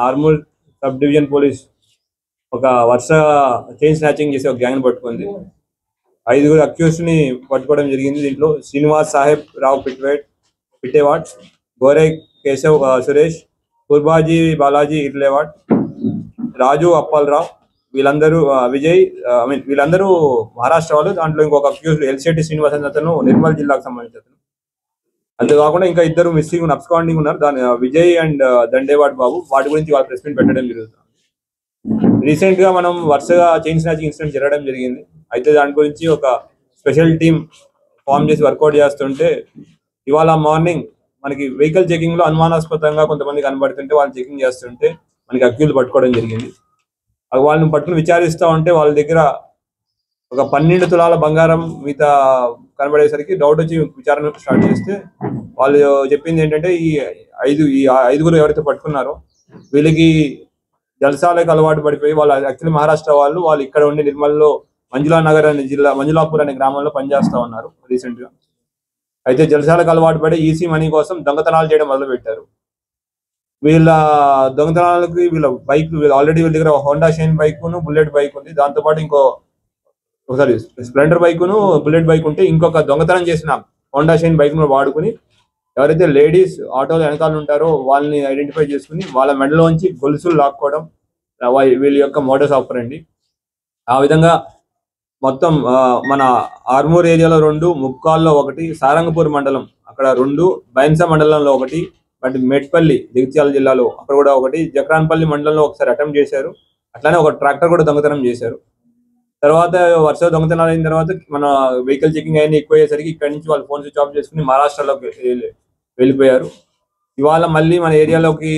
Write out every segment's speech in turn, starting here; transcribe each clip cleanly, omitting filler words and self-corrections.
Armoor sub division police ఒక వరుస chain snatching చేసి ఒక గ్యాంగ్ పట్టుకుంది. 5 అక్యూజ్డ్ ని పట్టుకోవడం జరిగింది. దీంట్లో శ్రీనివాస్ సాహెబ్ రావు పిట్టేవాడ్, గోరే కేశవ్ సురేష్, కుర్బాజీ బాలాజీ ఇర్లేవాడ్, రాజు అప్పల్రావు, వీళ్ళందరూ విజయ్ వీళ్ళందరూ మహారాష్ట్ర వాళ్ళు. దాంట్లో ఇంకొక అక్యూజ్డ్ ఎల్శెట్టి శ్రీనివాస్ అనే అతను నిర్మల్ జిల్లాకు సంబంధించిన అతను. అంతేకాకుండా ఇంకా 2 మిస్సింగ్ అబ్స్కాండింగ్ ఉన్నారు. దాని విజయ్ అండ్ దండేవాడ్ బాబు. వాటి గురించి వాళ్ళు ప్రెస్ మీట్ పెట్టడం జరుగుతుంది. రీసెంట్ గా మనం వరుసగా చైన్ స్నాచింగ్ ఇన్సిడెంట్ జరగడం జరిగింది. అయితే దాని గురించి ఒక స్పెషల్ టీమ్ ఫామ్ చేసి వర్కౌట్ చేస్తుంటే ఇవాళ మార్నింగ్ మనకి వెహికల్ చెకింగ్ లో అనుమానాస్పదంగా కొంతమంది కనబడుతుంటే వాళ్ళు చెకింగ్ చేస్తుంటే మనకి అక్యూజ్డ్ పట్టుకోవడం జరిగింది. వాళ్ళని పట్టుకుని విచారిస్తూ ఉంటే వాళ్ళ దగ్గర ఒక 12 తులాల బంగారం మిగతా కనబడేసరికి డౌట్ వచ్చి విచారణ స్టార్ట్ చేస్తే వాళ్ళు చెప్పింది ఏంటంటే ఈ ఐదుగురు ఎవరైతే పట్టుకున్నారో వీళ్ళకి జల్సాలకు అలవాటు పడిపోయి వాళ్ళు యాక్చువల్లీ మహారాష్ట్ర వాళ్ళు ఇక్కడ ఉండి నిర్మల్లో మంజులానగర్ అనే జిల్లా మంజులాపూర్ అనే గ్రామంలో పనిచేస్తా ఉన్నారు రీసెంట్ గా. అయితే జల్సాలకు అలవాటు పడి ఈసీ మనీ కోసం దొంగతనాలు చేయడం మొదలు పెట్టారు. వీళ్ళ దొంగతనాలకి వీళ్ళ ఆల్రెడీ వీళ్ళ దగ్గర Honda shine bike bullet bike ఉంది. దాంతోపాటు ఒకసారి స్ప్లెండర్ బైక్ బుల్లెట్ బైక్ ఉంటే ఇంకొక దొంగతనం చేసిన హోండా షైన్ బైక్ ను వాడుకుని ఎవరైతే లేడీస్ ఆటోలో వెనకాల ఉంటారో వాళ్ళని ఐడెంటిఫై చేసుకుని వాళ్ళ మెడలోంచి గొలుసులు లాక్కోవడం వీళ్ళ యొక్క మోడస్ ఆపరండి. ఆ విధంగా మొత్తం మన ఆర్మూర్ ఏరియాలో 2, ముక్కాల్లో 1, సారంగపూర్ మండలం అక్కడ 2, బైన్సా మండలంలో 1, బట్ మెట్పల్లి జగిత్యాల జిల్లాలో అక్కడ కూడా 1, జక్రాన్పల్లి మండలంలో ఒకసారి అటెంప్ట్ చేశారు. అట్లానే ఒక ట్రాక్టర్ కూడా దొంగతనం చేశారు. తర్వాత వరుస దొంగతనాలు అయిన తర్వాత మన వెహికల్ చెకింగ్ అయినా ఎక్కువ అయ్యేసరికి ఇక్కడి నుంచి వాళ్ళు ఫోన్ స్విచ్ ఆఫ్ చేసుకుని మహారాష్ట్రలోకి వెళ్ళిపోయారు. ఇవాళ మళ్ళీ మన ఏరియాలోకి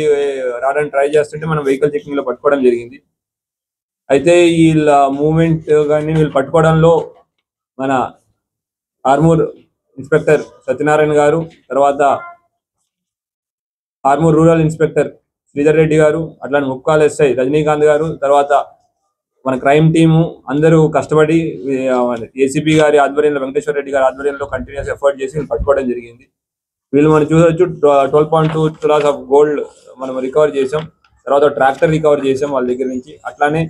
రావడానికి ట్రై చేస్తుంటే మనం వెహికల్ చెకింగ్ లో పట్టుకోవడం జరిగింది. అయితే వీళ్ళ మూవ్మెంట్ కానీ వీళ్ళు పట్టుకోవడంలో మన ఆర్మూర్ ఇన్స్పెక్టర్ సత్యనారాయణ గారు, తర్వాత ఆర్మూర్ రూరల్ ఇన్స్పెక్టర్ శ్రీధర్ రెడ్డి గారు, అట్లానే ముక్కాల్ ఎస్ఐ రజనీకాంత్ గారు, తర్వాత మన క్రైమ్ టీము అందరూ కష్టపడి ఏసీపీ గారి ఆధ్వర్యంలో వెంకటేశ్వర రెడ్డి గారి ఆధ్వర్యంలో కంటిన్యూస్ ఎఫర్ట్ చేసి పట్టుకోవడం జరిగింది. వీళ్ళు మనం చూసొచ్చు 12.2 తులాస్ ఆఫ్ గోల్డ్ మనం రికవర్ చేసాం. తర్వాత ట్రాక్టర్ రికవర్ చేసాం వాళ్ళ దగ్గర నుంచి. అట్లానే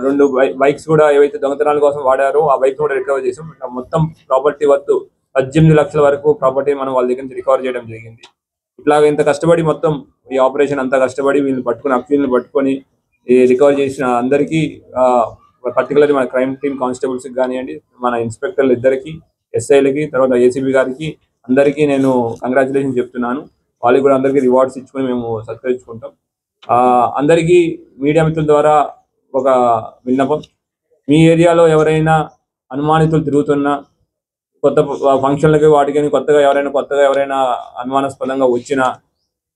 2 బైక్స్ కూడా ఏవైతే దొంగతనాల కోసం వాడారో ఆ బైక్స్ కూడా రికవర్ చేసాం. మొత్తం ప్రాపర్టీ వర్త్ 18 లక్షల వరకు ప్రాపర్టీ మనం వాళ్ళ దగ్గర నుంచి రికవర్ చేయడం జరిగింది. ఇట్లాగ ఇంత కష్టపడి మొత్తం ఈ ఆపరేషన్ అంతా కష్టపడి వీళ్ళని పట్టుకుని అక్యూజ్ని పట్టుకొని రికవర్ చేసిన అందరికీ పర్టికులర్లీ మన క్రైమ్ టీమ్ కానిస్టేబుల్స్ కానివ్వండి, మన ఇన్స్పెక్టర్లు ఇద్దరికి, ఎస్ఐలకి, తర్వాత ఏసీబీ గారికి అందరికీ నేను కంగ్రాచులేషన్ చెప్తున్నాను. వాళ్ళకి కూడా అందరికీ రివార్డ్స్ ఇచ్చుకొని మేము సత్కరించుకుంటాం. అందరికీ మీడియా మిత్రుల ద్వారా ఒక విన్నపం, మీ ఏరియాలో ఎవరైనా అనుమానితులు తిరుగుతున్నా కొత్త ఫంక్షన్లకి వాటికి కొత్తగా ఎవరైనా అనుమానాస్పదంగా వచ్చినా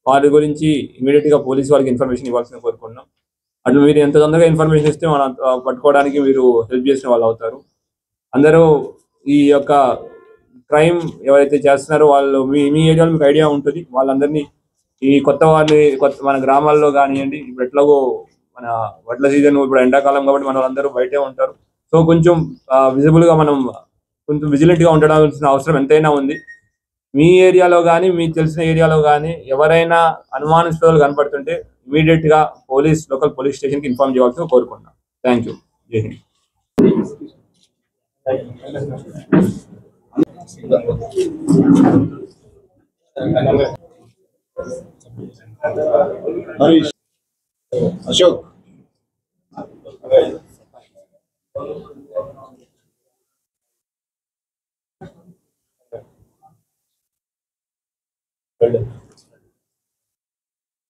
వాటి గురించి ఇమీడియట్ గా పోలీసు వాళ్ళకి ఇన్ఫర్మేషన్ ఇవ్వాల్సిన కోరుకుంటున్నాం. అట్లా మీరు ఎంత తొందరగా ఇన్ఫర్మేషన్ ఇస్తే మనం పట్టుకోవడానికి మీరు హెల్ప్ చేసిన వాళ్ళు అవుతారు. అందరూ ఈ యొక్క క్రైమ్ ఎవరైతే చేస్తున్నారో వాళ్ళు మీ ఏరియాలో మీకు ఐడియా ఉంటుంది. వాళ్ళందరినీ ఈ కొత్త మన గ్రామాల్లో కానివ్వండి, ఇప్పుడు ఎట్లాగో మన వడ్ల సీజన్ ఇప్పుడు ఎండాకాలం కాబట్టి మన వాళ్ళందరూ బయటే ఉంటారు. సో కొంచెం విజిబుల్ గా మనం కొంచెం విజిలెంట్ గా ఉండడాల్సిన అవసరం ఎంతైనా ఉంది. మీ ఏరియాలో కానీ మీకు తెలిసిన ఏరియాలో కానీ ఎవరైనా అనుమానాస్పదాలు కనపడుతుంటే ఇమీడియట్ గా లోకల్ పోలీస్ స్టేషన్ కి ఇన్ఫార్మ్ చేయాల్సి కోరుకుంటున్నాం. Thank you. జై హింద్. అశోక్